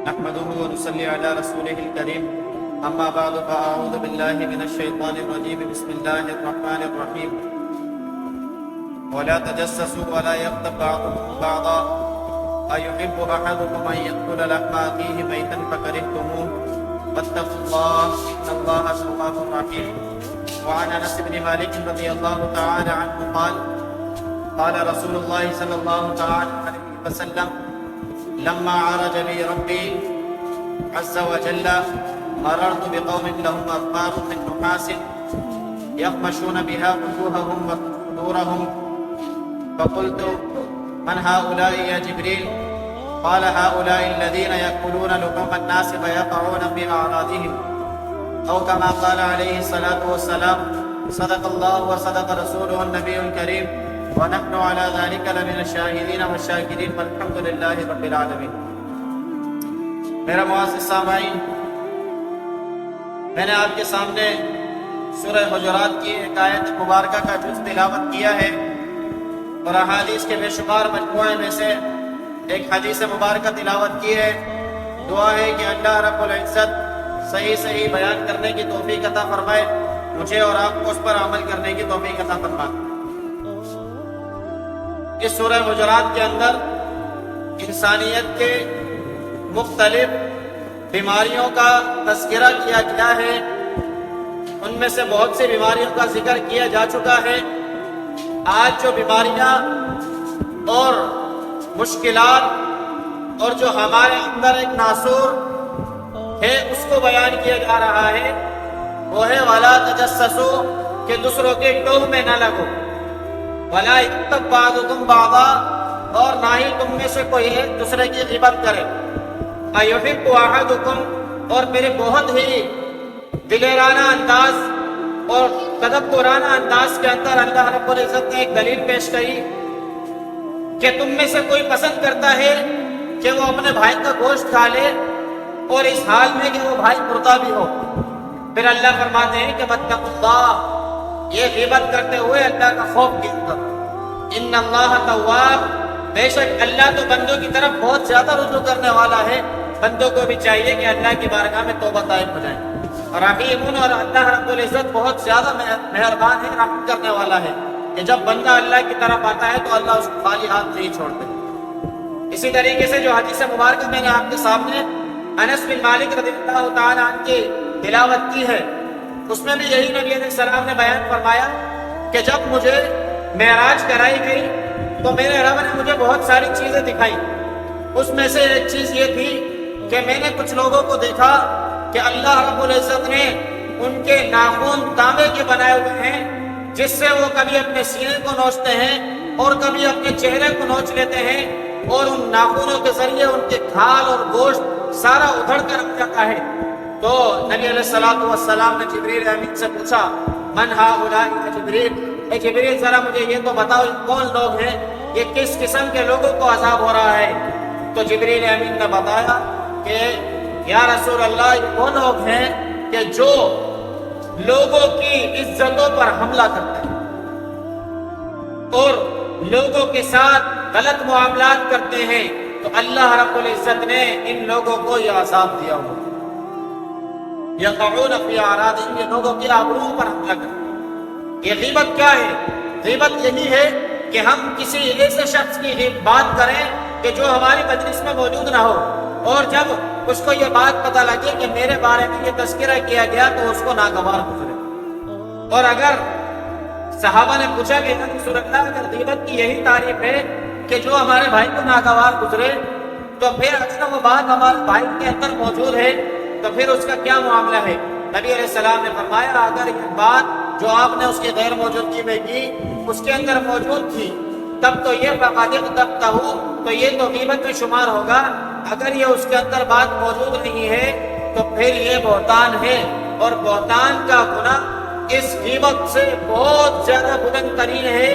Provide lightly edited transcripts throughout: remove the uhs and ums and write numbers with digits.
نحمده ونصلي على رسوله الكريم أما بعد فأعوذ بالله من الشيطان الرجيم بسم الله الرحمن الرحيم ولا تجسسوا ولا يغتب بعضكم بعضا أيحب أحدكم أن يأكل لحم أخيه ميتا فكرهتموه واتقوا الله إن الله تواب رحيم. وعن أنس بن مالك رضي الله تعالى عنه قال رسول الله صلى الله تعالى عليه وسلم لما عرج بي ربي عز وجل مررت بقوم لهم أظفار من نحاس يخمشون بها وجوههم وصدورهم فقلت من هؤلاء يا جبريل؟ قال هؤلاء الذين يأكلون لحوم الناس فيقعون في أعراضهم أو كما قال عليه الصلاة والسلام صدق الله وصدق رسوله النبي الكريم ونحن على ذلك لمن الشاهدين والشاكرين والحمد لله رب العالمين. میرا معزز سامعین، میں نے آپ کے سامنے سورہ حجرات کی ایک آیت مبارکہ کا جز تلاوت کیا ہے اور احادیث کے بے شمار مجموعے میں سے ایک حدیث مبارکہ تلاوت کی ہے. دعا ہے کہ اللہ رب العزت صحیح بیان کرنے کی توفیق عطا فرمائے، مجھے اور آپ کو اس پر عمل کرنے کی توفیق عطا فرمائے. اس سورہ حجرات کے اندر انسانیت کے مختلف بیماریوں کا تذکرہ کیا گیا ہے. ان میں سے بہت سی بیماریوں کا ذکر کیا جا چکا ہے. آج جو بیماریاں اور مشکلات اور جو ہمارے اندر ایک ناسور ہے اس کو بیان کیا جا رہا ہے وہ ہے وَلَا تَجَسَّسُوا، کہ دوسروں کے ٹوہ میں نہ لگو. وَلَا يَغْتَبْ بَعْضُكُمْ بَعْضًا، اور نہ ہی تم میں سے کوئی ایک دوسرے کی غیبت کرے. أَيُحِبُّ أَحَدُكُمْ، اور میرے بہت ہی دلیرانہ انداز اور تدبرانہ انداز کے اندر اللہ رب العزت نے ایک دلیل پیش کری کہ تم میں سے کوئی پسند کرتا ہے کہ وہ اپنے بھائی کا گوشت کھا لے اور اس حال میں کہ وہ بھائی مردہ بھی ہو. پھر اللہ فرماتے ہیں کہ واتقوا اللہ، یہ غیبت کرتے ہوئے اللہ کا خوف کیا کرو. ان اللہ تواب، بے شک اللہ تو بندوں کی طرف بہت زیادہ رجوع کرنے والا ہے. بندوں کو بھی چاہیے کہ اللہ کی بارگاہ میں توبہ طائب ہو جائیں. رحیم، اور اللہ رب العزت بہت زیادہ مہربان ہے، رحم کرنے والا ہے کہ جب بندہ اللہ کی طرف آتا ہے تو اللہ اس کو خالی ہاتھ نہیں چھوڑتے. اسی طریقے سے جو حدیث مبارکہ میں نے آپ کے سامنے انس بن مالک رضی اللہ تعالی عنہ کی تلاوت کی ہے، اس میں بھی یہی نبی علیہ السلام نے بیان فرمایا کہ جب مجھے معراج کرائی گئی تو میرے رب نے مجھے بہت ساری چیزیں دکھائی. اس میں سے ایک چیز یہ تھی کہ میں نے کچھ لوگوں کو دیکھا کہ اللہ رب العزت نے ان کے ناخن تانبے کے بنائے ہوئے ہیں جس سے وہ کبھی اپنے سینے کو نوچتے ہیں اور کبھی اپنے چہرے کو نوچ لیتے ہیں، اور ان ناخنوں کے ذریعے ان کے کھال اور گوشت سارا ادھڑ کر رکھ جاتا ہے. تو نبی علیہ السلام نے جبریل امین سے پوچھا من ہؤلاء یا جبریل، اے جبریل ذرا مجھے یہ تو بتاؤ یہ کون لوگ ہیں، یہ کس قسم کے لوگوں کو عذاب ہو رہا ہے؟ تو جبریل امین نے بتایا کہ یا رسول اللہ، یہ وہ لوگ ہیں کہ جو لوگوں کی عزتوں پر حملہ کرتے ہیں اور لوگوں کے ساتھ غلط معاملات کرتے ہیں، تو اللہ رب العزت نے ان لوگوں کو یہ عذاب دیا ہوا. یقعون فی اعراضہم، یہ لوگوں کے آبروؤں پر حملہ کرتے ہیں. یہ غیبت کیا ہے؟ غیبت یہی ہے کہ ہم کسی ایسے شخص کی بات کریں کہ جو ہماری مجلس میں موجود نہ ہو، اور جب اس کو یہ بات پتہ لگے کہ میرے بارے میں یہ تذکرہ کیا گیا تو اس کو ناگوار گزرے. اور اگر صحابہ نے پوچھا کہ رسول اللہ، اگر غیبت کی یہی تعریف ہے کہ جو ہمارے بھائی کو ناگوار گزرے، تو پھر اگر وہ بات ہمارے بھائی کے اندر موجود ہے تو پھر اس کا کیا معاملہ ہے؟ نبی علیہ السلام نے فرمایا اگر یہ بات جو آپ نے اس کی غیر موجودگی میں کی اس کے اندر موجود تھی تب تو یہ تو یہ تو غیبت میں شمار ہوگا. اگر یہ اس کے اندر بات موجود نہیں ہے تو پھر یہ بہتان ہے، اور بہتان کا گناہ اس غیبت سے بہت زیادہ بلند ترین ہے.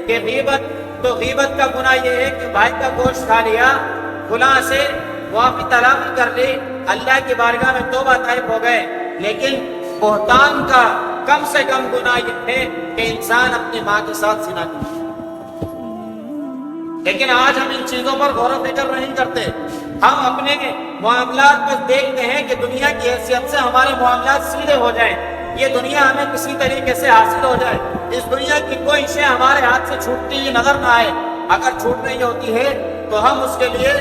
کہ غیبت کا گناہ یہ ہے کہ بھائی کا گوشت کھا لیا، گناہ سے معافی تلافی کر لی، اللہ کی بارگاہ میں توبہ طائب ہو گئے. لیکن بہتان کا کم سے کم گناہ یہ ہے کہ انسان اپنی ماں کے ساتھ زنا کرے. لیکن آج ہم ان چیزوں پر غور و فکر نہیں کرتے. ہم اپنے معاملات پر دیکھتے ہیں کہ دنیا کی حیثیت سے ہمارے معاملات سیدھے ہو جائیں، یہ دنیا ہمیں کسی طریقے سے حاصل ہو جائے، اس دنیا کی کوئی شے ہمارے ہاتھ سے چھوٹتی ہوئی نظر نہ آئے. اگر چھوٹ رہی ہوتی ہے تو ہم اس کے لیے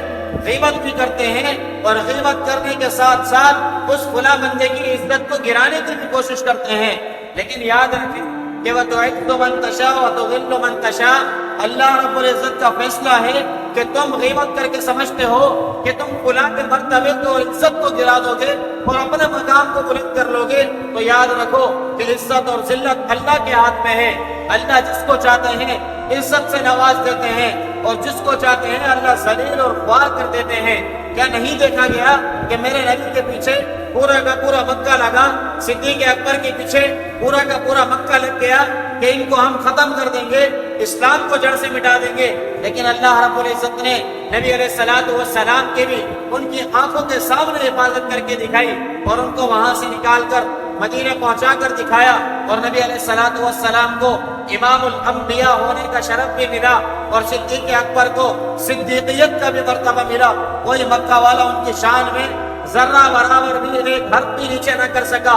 غیبت بھی کرتے ہیں، اور غیبت کرنے کے ساتھ ساتھ اس فلاں بندے کی عزت کو گرانے کی بھی کوشش کرتے ہیں. لیکن یاد رکھیں کہ وَتُعِزُّ مَن تَشَاءُ وَتُذِلُّ مَن تَشَاءُ، اللہ رب العزت کا فیصلہ ہے کہ تم غیبت کر کے سمجھتے ہو کہ تم فلاں کے مرتبے کو اور عزت کو گرا دو گے اور اپنے مقام کو بلند کر لو گے، تو یاد رکھو کہ عزت اور ذلت اللہ کے ہاتھ میں ہے. اللہ جس کو چاہتے ہیں عزت سے نواز دیتے ہیں، اور جس کو چاہتے ہیں اللہ ذلیل اور خوار کر دیتے ہیں. کیا نہیں دیکھا گیا کہ میرے نبی کے پیچھے پورا کا پورا مکہ لگا، صدیق اکبر کے پیچھے پورا کا پورا مکہ لگ گیا کہ ان کو ہم ختم کر دیں گے، اسلام کو جڑ سے مٹا دیں گے. لیکن اللہ رب العزت نے نبی علیہ الصلوۃ والسلام کے بھی ان کی آنکھوں کے سامنے حفاظت کر کے دکھائی، اور ان کو وہاں سے نکال کر مدینے پہنچا کر دکھایا. اور نبی علیہ الصلوۃ والسلام کو امام الانبیاء ہونے کا شرف بھی ملا، اور صدیق اکبر کو صدیقیت کا بھی مرتبہ ملا. کوئی مکہ والا ان کی شان میں ذرہ برابر بھی ایک حرف بھی نیچے نہ کر سکا.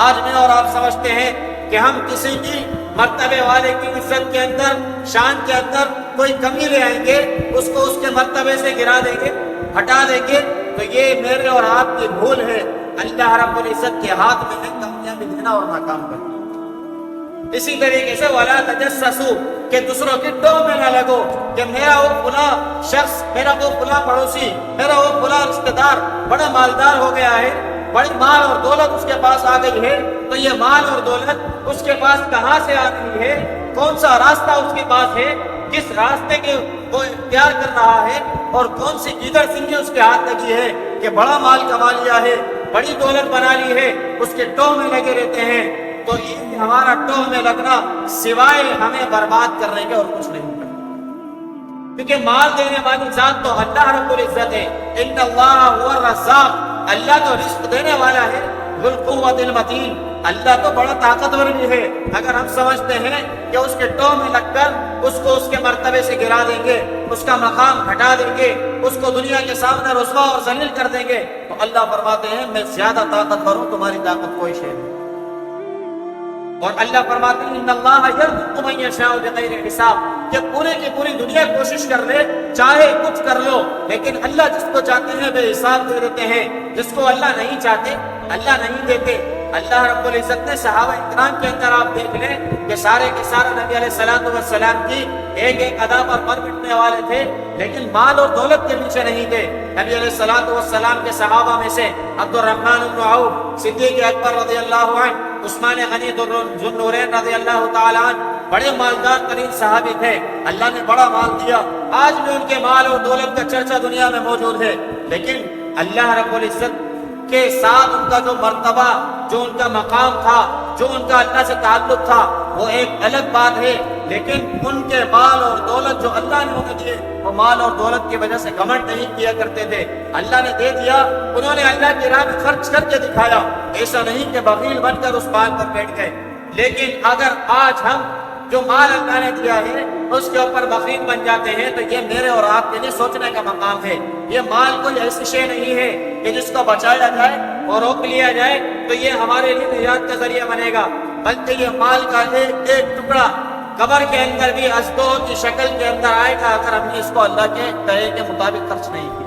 آج میں اور آپ سمجھتے ہیں کہ ہم کسی کی مرتبے والے کی عزت کے اندر، شان کے اندر کوئی کمی لے آئیں گے، اس کو اس کے مرتبے سے گرا دیں گے، ہٹا دیں گے، تو یہ میرے اور آپ کی بھول ہے. اللہ رب العزت کے ہاتھ میں ہے کامیابی دینا اور ناکام کرنا. اسی طریقے سے وَلَا تَجَسَّسُوا، کہ دوسروں کی ٹوہ میں نہ لگو کہ میرا وہ فلاں شخص، میرا وہ فلاں پڑوسی، میرا وہ فلاں رشتہ دار بڑا مالدار ہو گیا ہے، بڑی مال اور دولت اس کے پاس آ گئی ہے، تو یہ مال اور دولت اس کے پاس کہاں سے آ رہی ہے، کون سا راستہ اس کے پاس ہے، کس راستے کے وہ اختیار کر رہا ہے، اور کون سی گیدڑ سنگھی اس کے ہاتھ لگی ہے کہ بڑا مال کما لیا ہے، بڑی دولت بنا لی ہے، اس کے ٹوہ میں لگے رہتے ہیں. تو یہ ہمارا ٹوہ میں لگنا سوائے ہمیں برباد کرنے کے اور کچھ نہیں کرنا. کیونکہ مال دینے والی ذات تو اللہ رب العزت ہے. ان اللہ هو الرزاق، اللہ تو رزق دینے والا ہے. ذو القوۃ المتین، اللہ تو بڑا طاقتور بھی ہے. اگر ہم سمجھتے ہیں کہ اس کے ٹوہ میں لگ کر اس کو اس کے مرتبے سے گرا دیں گے، اس کا مقام ہٹا دیں گے، اس کو دنیا کے سامنے رسوا اور ذلیل کر دیں گے، تو اللہ فرماتے ہیں میں زیادہ طاقتور ہوں، تمہاری طاقت کوئی شے نہیں. اور اللہ فرماتے ہیں ان اللہ یرزق من یشاء بغیر حساب، کہ پورے کی پوری دنیا کوشش کر لے، چاہے کچھ کر لو، لیکن اللہ جس کو چاہتے ہیں بے حساب دے دیتے ہیں، جس کو اللہ نہیں چاہتے اللہ نہیں دیتے. اللہ رب العزت نے صحابہ اکرام کے اندر آپ دیکھ لیں کہ سارے کے سارے نبی علیہ الصلوۃ والسلام کی ایک ایک ادا پر مر مٹنے والے تھے، لیکن مال اور دولت کے پیچھے نہیں تھے. نبی علیہ الصلوۃ والسلام کے صحابہ میں سے عبد الرحمن بن عوف، صدیق اکبر رضی اللہ عنہ، عثمان غنی ذو النورین رضی اللہ تعالی عنہ بڑے مالدار ترین صحابی تھے. اللہ نے بڑا مال دیا، آج بھی ان کے مال اور دولت کا چرچا دنیا میں موجود ہے. لیکن اللہ رب العزت کے ساتھ ان کا جو مرتبہ، جو ان کا مقام تھا، جو ان کا اللہ سے تعلق تھا، وہ ایک الگ بات ہے. لیکن ان کے مال اور دولت جو اللہ نے انہیں دیے، وہ مال اور دولت کی وجہ سے گھمنڈ نہیں کیا کرتے تھے. اللہ نے دے دیا، انہوں نے اللہ کی راہ میں خرچ کر کے دکھایا. ایسا نہیں کہ بخیل بن کر اس بات پر بیٹھ گئے. لیکن اگر آج ہم جو مال اللہ نے دیا ہے اس کے اوپر بخیل بن جاتے ہیں، تو یہ میرے اور آپ کے لیے سوچنے کا مقام ہے. یہ مال کوئی ایسی شے نہیں ہے کہ جس کو بچایا جائے اور روک لیا جائے تو یہ ہمارے لیے نجات کا ذریعہ بنے گا، بلکہ یہ مال کا ایک ایک ٹکڑا قبر کے اندر بھی ازدو کی شکل کے اندر آئے گا اگر ہم نے اس کو اللہ کے کہے کے مطابق خرچ نہیں کیا.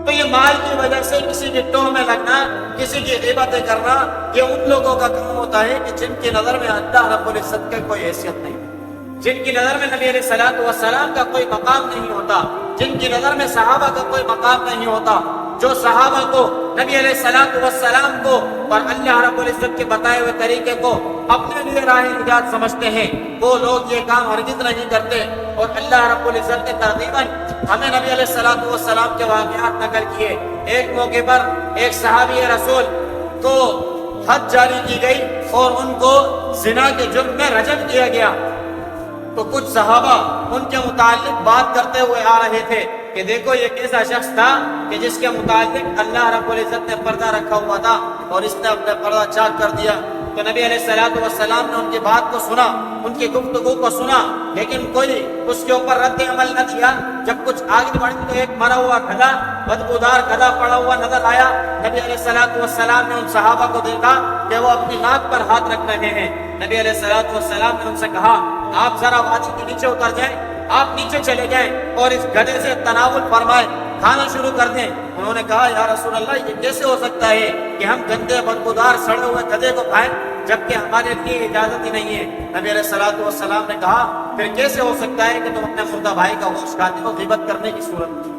تو یہ مال کی وجہ سے کسی کی ٹوہ میں لگنا، کسی کی غیبتیں کرنا، یہ ان لوگوں کا کام ہوتا ہے کہ جن کی نظر میں اللہ رب العزت کا کوئی حیثیت نہیں، جن کی نظر میں نبی علیہ الصلوۃ والسلام کا کوئی مقام نہیں ہوتا، جن کی نظر میں صحابہ کا کوئی مقام نہیں ہوتا. جو صحابہ کو، نبی علیہ الصلوۃ والسلام کو اور اللہ رب العزت کے بتائے ہوئے طریقے کو اپنے لیے راہ نجات سمجھتے ہیں، وہ لوگ یہ کام ہرگز نہیں کرتے. اور اللہ رب العزت نے تقریباً ہمیں نبی علیہ الصلوۃ والسلام کے واقعات نقل کیے. ایک موقع پر ایک صحابی رسول کو حد جاری کی گئی اور ان کو زنا کے جرم میں رجم کیا گیا. تو کچھ صحابہ ان کے متعلق بات کرتے ہوئے آ رہے تھے کہ دیکھو یہ کیسا شخص تھا کہ جس کے متعلق اللہ رب العزت نے پردہ رکھا ہوا تھا اور اس نے اپنا پردہ چاک کر دیا. تو نبی علیہ الصلوۃ والسلام نے ان کی بات کو سنا، ان کی گفتگو کو سنا، لیکن کوئی اس کے اوپر رد عمل نہ کیا۔ جب کچھ آگے بڑھی تو ایک مرا ہوا گدھا، بدبودار گدھا پڑا ہوا نظر آیا۔ نبی علیہ الصلوۃ والسلام نے ان صحابہ کو دیکھا کہ وہ اپنی ناک پر ہاتھ رکھ رہے ہیں۔ نبی علیہ الصلوۃ والسلام نے ان سے کہا آپ ذرا وادی کے نیچے اتر جائیں، آپ نیچے چلے جائیں اور اس گدھے سے تناول فرمائیں، کھانا شروع کر دیں۔ انہوں نے کہا یا رسول اللہ یہ کیسے ہو سکتا ہے کہ ہم گندے بدبودار سڑے ہوئے گدھے کو کھائیں جبکہ ہمارے لیے اجازت ہی نہیں ہے۔ نبی علیہ الصلوۃ والسلام نے کہا پھر کیسے ہو سکتا ہے کہ تم اپنے مردہ بھائی کا گوشت کھاتے ہو غیبت کرنے کی صورت میں۔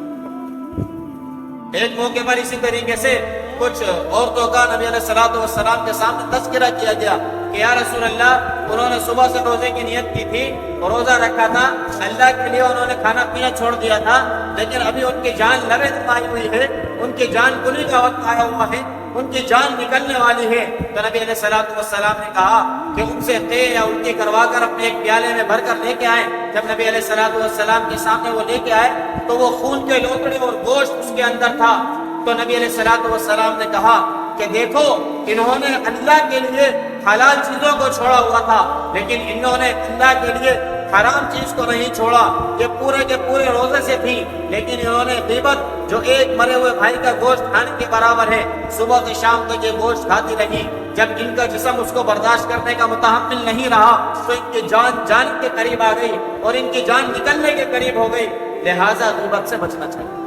ایک موقع پر اسی طریقے سے کچھ عورتوں کا نبی علیہ الصلوۃ والسلام کے سامنے تذکرہ کیا گیا کہ یا رسول اللہ انہوں نے صبح سے روزے کی نیت کی تھی، روزہ رکھا تھا، اللہ کے لیے انہوں نے کھانا پینا چھوڑ دیا تھا، لیکن ابھی ان کی جان لبے تک آئی ہوئی ہے، ان کی جان کلی کا وقت آیا ہوا ہے، ان کی جان نکلنے والی ہے۔ تو نبی علیہ الصلوۃ والسلام نے کہا کہ ان سے قے یا الٹی کروا کر اپنے ایک پیالے میں بھر کر لے کے آئے۔ جب نبی علیہ الصلوۃ والسلام کے سامنے وہ لے کے آئے تو وہ خون کے لوتڑے اور گوشت اس کے اندر تھا۔ تو نبی علیہ الصلوۃ والسلام نے کہا کہ دیکھو انہوں نے اللہ کے لیے حلال چیزوں کو چھوڑا ہوا تھا، لیکن انہوں نے اللہ کے لیے حرام چیز کو نہیں چھوڑا۔ یہ پورے کے پورے روزے سے تھی، لیکن انہوں نے غیبت جو ایک مرے ہوئے بھائی کا گوشت کھانے کے برابر ہے، صبح سے شام تک یہ گوشت کھاتی رہی۔ جب ان کا جسم اس کو برداشت کرنے کا متحمل نہیں رہا تو ان کی جان کے قریب آ گئی اور ان کی جان نکلنے کے قریب ہو گئی۔ لہٰذا غیبت سے بچنا چاہیے۔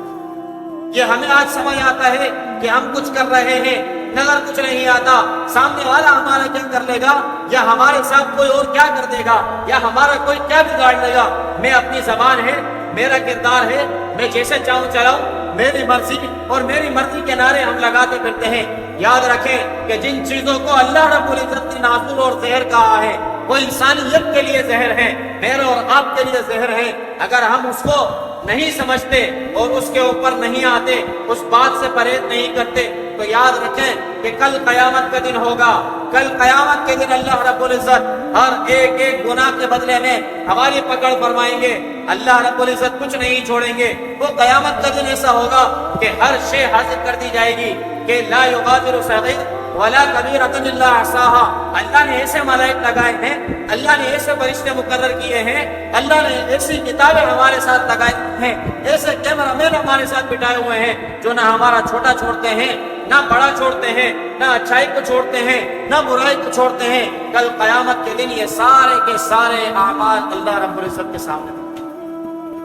یہ ہمیں آج سمجھ آتا ہے کہ ہم کچھ کر رہے ہیں، نظر کچھ نہیں آتا سامنے والا ہمارا کیا کر لے گا، یا ہمارے ساتھ کوئی اور کیا کر دے گا، یا ہمارا کوئی کیا بگاڑ لے گا۔ میں اپنی زبان ہے، میرا کردار ہے، میں جیسے چاہوں چلاؤں، میری مرضی اور میری مرضی کے نعرے ہم لگاتے پھرتے ہیں۔ یاد رکھیں کہ جن چیزوں کو اللہ رب العزت نے ناصور اور زہر کہا ہے وہ انسانیت کے لیے زہر ہے، میرے اور آپ کے لیے زہر ہے۔ اگر ہم اس کو نہیں سمجھتے اور اس کے اوپر نہیں آتے، اس بات سے پرہیز نہیں کرتے، تو یاد رکھیں کہ کل قیامت کا دن ہوگا۔ کل قیامت کے دن اللہ رب العزت ہر ایک گناہ کے بدلے میں ہماری پکڑ فرمائیں گے۔ اللہ رب العزت کچھ نہیں چھوڑیں گے۔ وہ قیامت کا دن ایسا ہوگا کہ ہر شے حاضر کر دی جائے گی کہ لا یغادر صغیرۃ ولا کبیرۃ الا احصاها۔ اللہ نے ایسے ملائک لگائے ہیں، اللہ نے ایسے فرشتے مقرر کیے ہیں، اللہ نے ایسی کتابیں ہمارے ساتھ لگائی ہیں، ایسے کیمرہ مین ہمارے ساتھ بٹھائے ہوئے ہیں جو نہ ہمارا چھوٹا چھوڑتے ہیں، نہ بڑا چھوڑتے ہیں، نہ اچھائی کو چھوڑتے ہیں، نہ برائی کو چھوڑتے ہیں۔ کل قیامت کے دن یہ سارے کے سارے اعمال اللہ رب العزت کے سامنے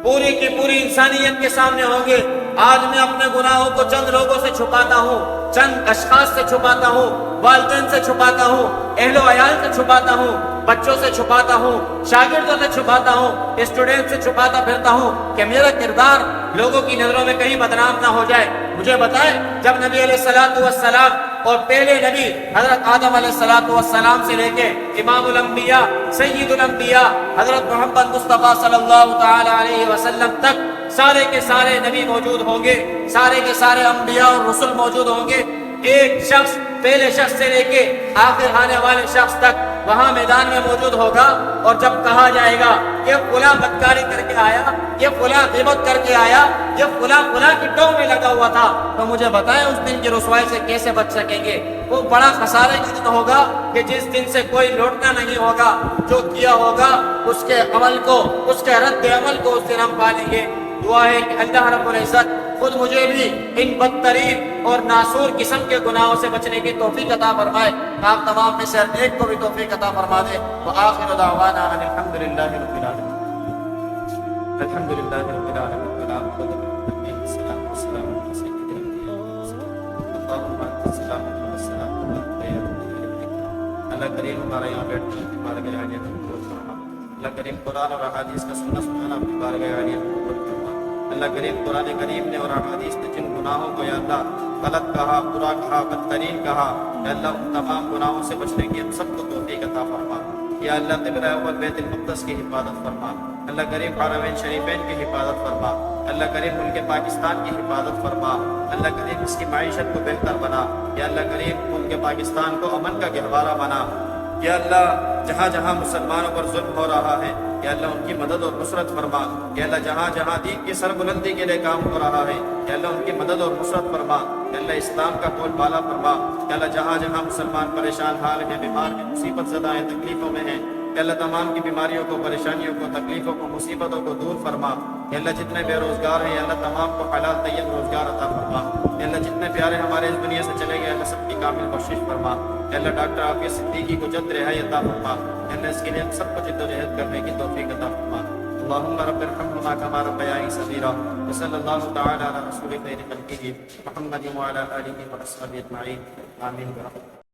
پوری کی پوری انسانیت کے سامنے ہوں گے۔ آج میں اپنے گناہوں کو چند لوگوں سے چھپاتا ہوں، چند اشخاص سے چھپاتا ہوں، والدین سے چھپاتا ہوں، اہل و عیال سے چھپاتا ہوں، بچوں سے چھپاتا ہوں، شاگردوں سے چھپاتا ہوں، اسٹوڈنٹ سے چھپاتا پھرتا ہوں کہ میرا کردار لوگوں کی نظروں میں کہیں بدنام نہ ہو جائے۔ مجھے بتائیں جب نبی علیہ الصلوۃ والسلام اور پہلے نبی حضرت آدم علیہ الصلوۃ والسلام سے لے کے امام الانبیاء سید الانبیاء حضرت محمد مصطفیٰ صلی اللہ تعالی علیہ وسلم تک سارے کے سارے نبی موجود ہوں گے، سارے کے سارے انبیاء اور رسل موجود ہوں گے۔ ایک شخص پہلے شخص سے لے کے آخر آنے والے شخص تک وہاں میدان میں موجود ہوگا، اور جب کہا جائے گا یہ فلاں بدکاری کر کے آیا، یہ فلاں غیبت کر کے آیا، یہ فلاں کی ٹو میں لگا ہوا تھا، تو مجھے بتائیں اس دن کی رسوائی سے کیسے بچ سکیں گے؟ وہ بڑا خسارے کا دن ہوگا کہ جس دن سے کوئی لوٹنا نہیں ہوگا، جو کیا ہوگا اس کے عمل کو، اس کے رد عمل کو اس دن ہم پالیں گے۔ دعا ہے کہ اللہ رب العزت خود مجھے بھی ان بدترین اور ناسور قسم کے گناہوں سے بچنے کی توفیق عطا فرمائے، آپ تمام میں سے ہر ایک کو بھی توفیق عطا فرما دے۔ وآخر دعوانا ان الحمد للہ رب العالمین۔ الحمد للہ رب العالمین والسلام والسلام علی سیدنا اللہم السلام والسلام اللہ کریم ہمارا یہاں بیٹھنے کی بارگاہ عالیہ میں قبول فرما۔ اللہ کریم قرآن اور احادیث کا سننا سنانا اپنی بارگاہ عالیہ میں قبول فرما۔ اللہ کریم قرآن کریم نے اور احادیث نے جن گناہوں کو یا اللہ غلط کہا، برا کہا، بدترین کہا، یا اللہ ان تمام گناہوں سے بچنے کی ہم سب کو توفیق عطا فرما۔ یا اللہ قبلہ اول بیت المقدس کی حفاظت فرما، اللہ کریم حرمین شریفین کی حفاظت فرما، اللہ کریم ملک پاکستان کی حفاظت فرما، اللہ کریم اس کی معیشت کو بہتر بنا، یا اللہ کریم ملک پاکستان کو امن کا گہوارہ بنا۔ یا اللہ جہاں جہاں مسلمانوں پر ظلم ہو رہا ہے یا اللہ ان کی مدد اور نصرت فرما، یا اللہ جہاں جہاں دین کی سربلندی کے لیے کام ہو رہا ہے یا اللہ ان کی مدد اور نصرت فرما، یا اللہ اسلام کا بول بالا فرما، یا اللہ جہاں جہاں مسلمان پریشان حال ہیں، بیمار ہیں، مصیبت زدہ ہیں، تکلیفوں میں ہیں، یا اللہ تمام کی بیماریوں کو، پریشانیوں کو، تکلیفوں کو، مصیبتوں کو دور فرما، یا اللہ جتنے بے روزگار ہیں یا اللہ تمام کو حلال طیب روزگار عطا فرما، یا اللہ جتنے پیارے ہمارے اس دنیا سے چلے گئے اللہ سب کی کامل بخشش فرما، یا اللہ ڈاکٹر عافیہ صدیقی کو جلد رہائی عطا فرما، یا اللہ اس کے لیے ہم سب کو جد و جہد کرنے کی توفیق عطا فرما۔ اللهم رب ارحمهما كما ربياني صغيرا، وصلى الله تعالى على رسول خير خلقه محمد وعلى آله وأصحابه أجمعين، آمين برحمتك۔